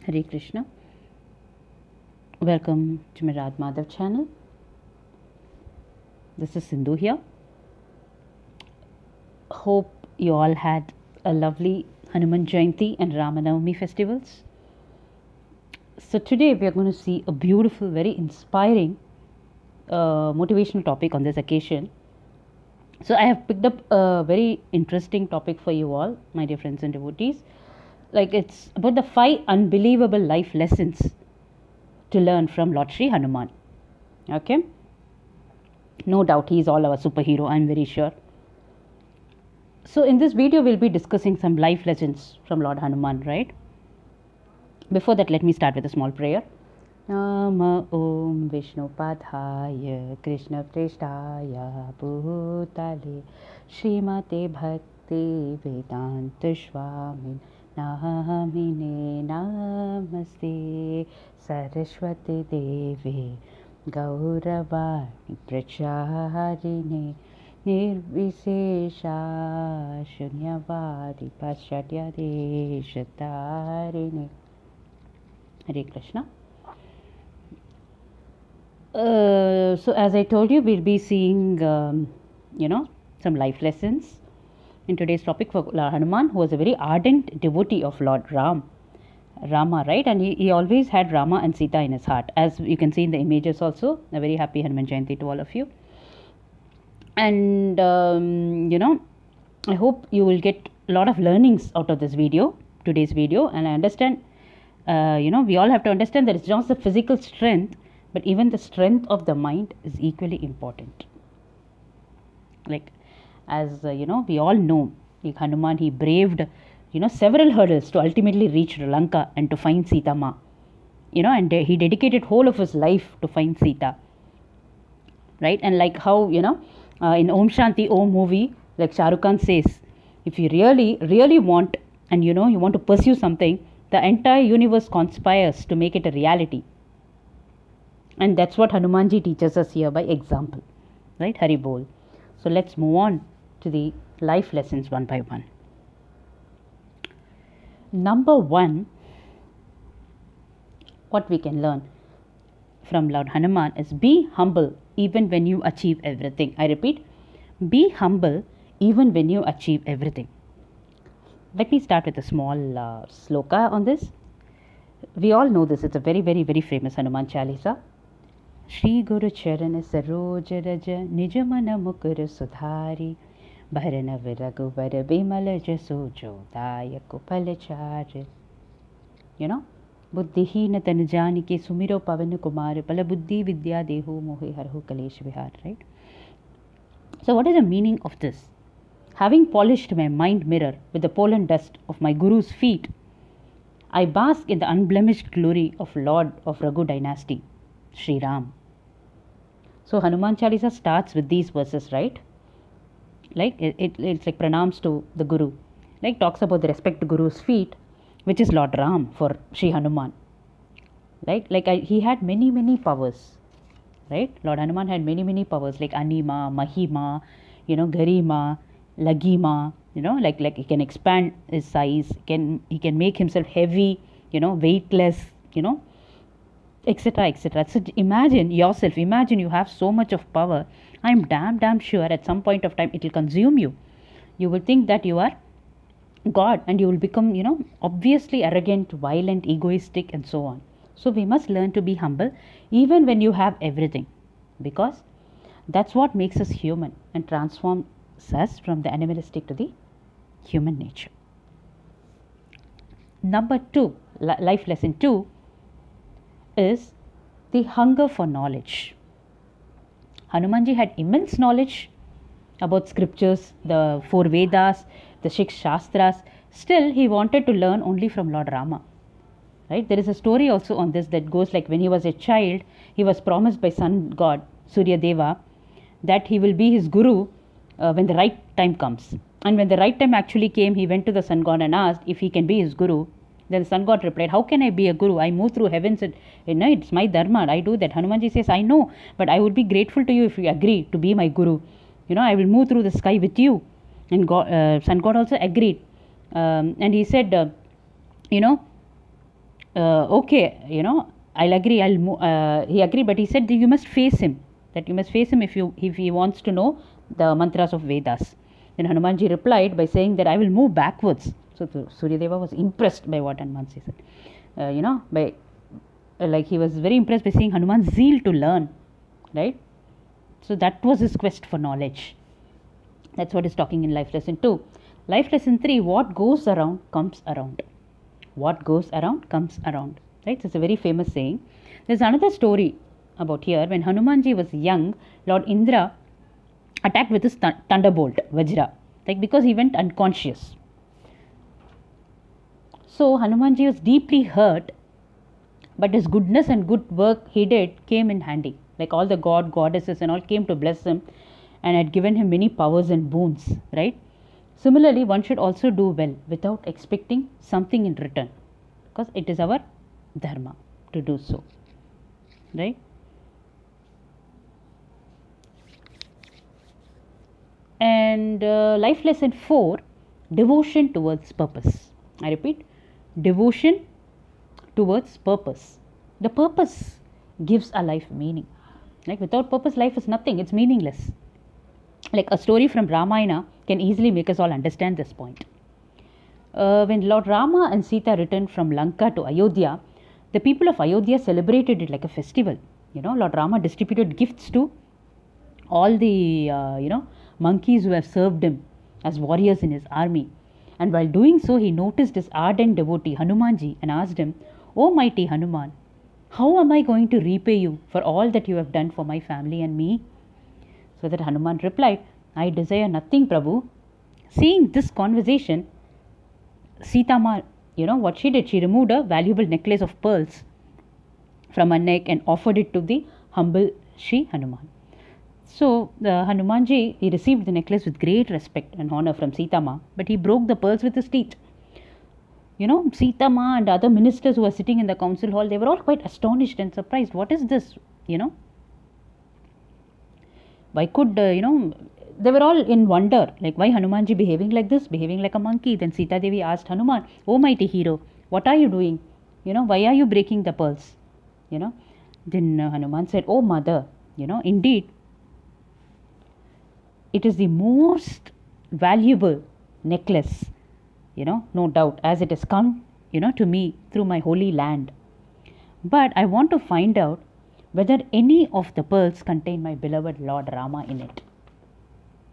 Hare Krishna. Welcome to my Radh Madhav channel. This is Sindhu here. Hope you all had a lovely Hanuman Jayanti and Ramanavami festivals. So today we are going to see a beautiful, very inspiring, motivational topic on this occasion. So I have picked up a very interesting topic for you all, my dear friends and devotees. Like it's about the 5 unbelievable life lessons to learn from Lord Sri Hanuman. Okay? No doubt he is all our superhero, I am very sure. So in this video we'll be discussing some life lessons from Lord Hanuman, right? Before that, let me start with a small prayer. Nama Om Vishnu Padhaya Krishna Preshtaya Bhutale Srimate Bhakti Vedanta Swami Namine Namaste Saraswati Devi Gauravani Pracharine Nirvisesha Shunyavadi Paschatya Deshatarine. Hare Krishna. So as I told you, we'll be seeing, some life lessons in today's topic for Lord Hanuman, who was a very ardent devotee of Lord Rama, right? And he always had Rama and Sita in his heart, as you can see in the images also. A very happy Hanuman Jayanti to all of you. And, I hope you will get a lot of learnings out of this video, today's video. And I understand, we all have to understand that it's not the physical strength, but even the strength of the mind is equally important. Like, as we all know, like Hanuman, he braved, several hurdles to ultimately reach Lanka and to find Sita Ma. And he dedicated whole of his life to find Sita. Right? And like how, in Om Shanti Om movie, like Shah Rukh Khan says, if you really, really want, and you want to pursue something, the entire universe conspires to make it a reality. And that's what Hanumanji teaches us here by example. Right? Hari Bol. So let's move on to the life lessons one by one. Number 1, what we can learn from Lord Hanuman is be humble even when you achieve everything. I repeat, be humble even when you achieve everything. Let me start with a small sloka on this. We all know this. It's a very, very, very famous Hanuman Chalisa. Shri Guru Charana Saroj Raja Nijamana Mukura Sudhari Bharana Viraguvara Bimala Jaso Jodaya Kupalachari. Buddhihina Tanujani Ke Sumiro Pavana Kumar Pala Buddhi Vidya Dehu Mohe Harhu Kalesh Vihar, right? So what is the meaning of this? Having polished my mind mirror with the pollen dust of my Guru's feet, I bask in the unblemished glory of Lord of Raghu dynasty, Sri Ram. So Hanuman Chalisa starts with these verses, right? Like it's like pranams to the Guru. Like talks about the respect to Guru's feet, which is Lord Ram for Sri Hanuman. Right? Like he had many, many powers. Right? Lord Hanuman had many, many powers like Anima, Mahima, Garima, Lagima, like he can expand his size, he can make himself heavy, weightless, etc., etc. So imagine yourself, imagine you have so much of power. I am damn sure at some point of time it will consume you. You will think that you are God and you will become, obviously arrogant, violent, egoistic and so on. So we must learn to be humble even when you have everything, because that's what makes us human and transforms us from the animalistic to the human nature. Number 2, life lesson 2 is the hunger for knowledge. Hanumanji had immense knowledge about scriptures, the 4 Vedas, the 6 Shastras. Still, he wanted to learn only from Lord Rama. Right? There is a story also on this that goes like when he was a child, he was promised by sun god Surya Deva that he will be his guru when the right time comes. And when the right time actually came, he went to the sun god and asked if he can be his guru. Then the sun god replied, how can I be a guru? I move through heavens and it's my dharma. I do that. Hanumanji says, I know, but I would be grateful to you if you agree to be my guru. I will move through the sky with you. And sun god also agreed. And he said, Okay, I'll agree. He agreed, but he said that you must face him. That you must face him if he wants to know the mantras of Vedas. Then Hanumanji replied by saying that I will move backwards. So Suryadeva was impressed by what Hanumanji said. By like he was very impressed by seeing Hanuman's zeal to learn, right? So that was his quest for knowledge. That's what is talking in life lesson 2. Life lesson 3, what goes around comes around. What goes around comes around. Right? It's a very famous saying. There's another story about here. When Hanumanji was young, Lord Indra attacked with his thunderbolt, Vajra, like because he went unconscious. So Hanumanji was deeply hurt, but his goodness and good work he did came in handy. Like all the goddesses and all came to bless him and had given him many powers and boons, right? Similarly, one should also do well without expecting something in return, because it is our dharma to do so, right? And life lesson 4, devotion towards purpose. I repeat, devotion towards purpose. The purpose gives a life meaning. Like without purpose, life is nothing, it's meaningless. Like a story from Ramayana can easily make us all understand this point. When Lord Rama and Sita returned from Lanka to Ayodhya, the people of Ayodhya celebrated it like a festival. Lord Rama distributed gifts to all the monkeys who have served him as warriors in his army. And while doing so, he noticed his ardent devotee Hanumanji and asked him, "O mighty Hanuman, how am I going to repay you for all that you have done for my family and me?" So that Hanuman replied, "I desire nothing, Prabhu." Seeing this conversation, Sita Ma, what she did, she removed a valuable necklace of pearls from her neck and offered it to the humble Sri Hanuman. So the Hanumanji, he received the necklace with great respect and honor from Sita Ma, but he broke the pearls with his teeth. Sita Ma and other ministers who were sitting in the council hall, they were all quite astonished and surprised. What is this? Why could, they were all in wonder, like why Hanumanji behaving like this, behaving like a monkey. Then Sita Devi asked Hanuman, "Oh mighty hero, what are you doing? Why are you breaking the pearls?" Then Hanuman said, "Oh mother, indeed, it is the most valuable necklace, no doubt, as it has come, to me through my holy land. But I want to find out whether any of the pearls contain my beloved Lord Rama in it."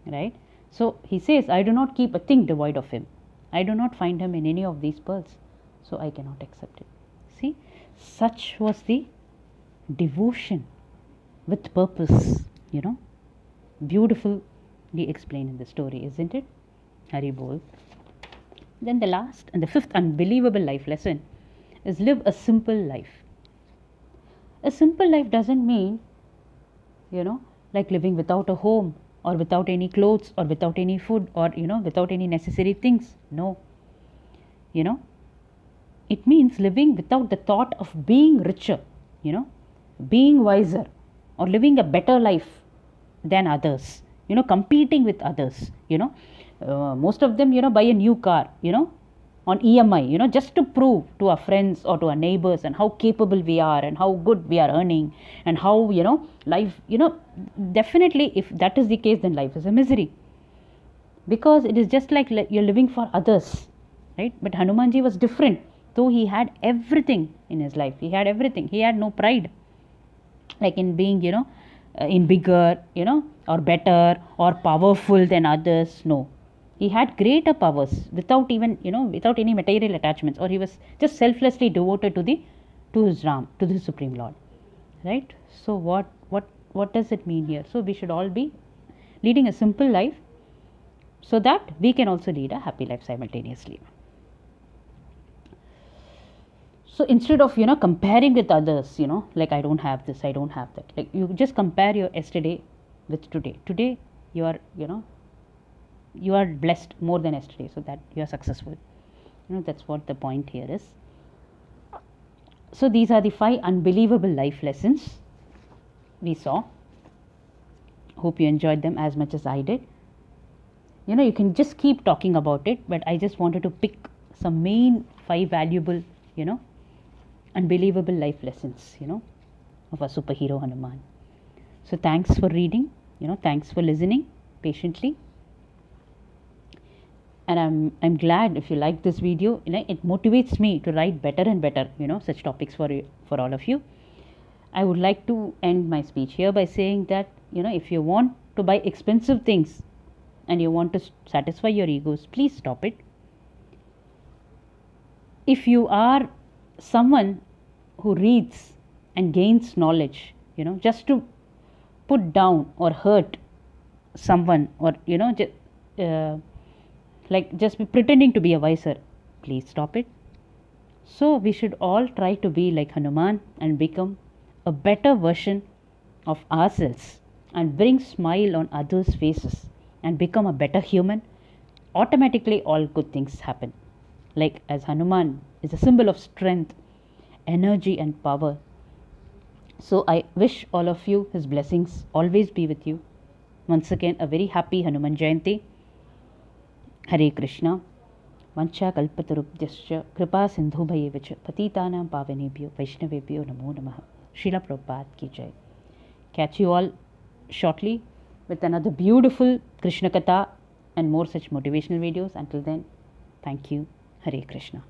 Right? So he says, "I do not keep a thing devoid of him. I do not find him in any of these pearls, so I cannot accept it." See, such was the devotion with purpose, beautifully explained in the story, isn't it? Hari Bol. Then the last and the fifth unbelievable life lesson is live a simple life. A simple life doesn't mean, like living without a home or without any clothes or without any food or, without any necessary things. No. It means living without the thought of being richer, being wiser or living a better life than others, competing with others, most of them, buy a new car, on EMI, just to prove to our friends or to our neighbors and how capable we are and how good we are earning and how, life, definitely if that is the case, then life is a misery, because it is just like you're living for others, right? But Hanumanji was different. Though he had everything in his life, he had everything, he had no pride, like in being, in bigger, or better or powerful than others. No, he had greater powers without even, without any material attachments, or he was just selflessly devoted to his Ram, to the Supreme Lord, right? So what does it mean here? So we should all be leading a simple life so that we can also lead a happy life simultaneously. So instead of, comparing with others, like I don't have this, I don't have that, like you just compare your yesterday with today. Today you are, you are blessed more than yesterday, so that you are successful. That's what the point here is. So these are the 5 unbelievable life lessons we saw. Hope you enjoyed them as much as I did. You can just keep talking about it, but I just wanted to pick some main 5 valuable, unbelievable life lessons, of our superhero Hanuman. So thanks for reading, thanks for listening patiently. And I'm glad if you like this video. It motivates me to write better and better, such topics for all of you. I would like to end my speech here by saying that, if you want to buy expensive things and you want to satisfy your egos, please stop it. If you are someone who reads and gains knowledge, just to put down or hurt someone, or just be pretending to be a wiser, please stop it. So we should all try to be like Hanuman and become a better version of ourselves and bring smile on others' faces and become a better human. Automatically all good things happen. Like as Hanuman is a symbol of strength, energy and power. So I wish all of you his blessings always be with you. Once again, a very happy Hanuman Jayanti. Hare Krishna. Vancha kalpatarubhyascha kripa sindhubhayev cha patitanam pavanebhyo vaishnavebhyo namo namaha. Srila Prabhupada ki jai. Catch you all shortly with another beautiful Krishna Katha and more such motivational videos. Until then, thank you. Hare Krishna.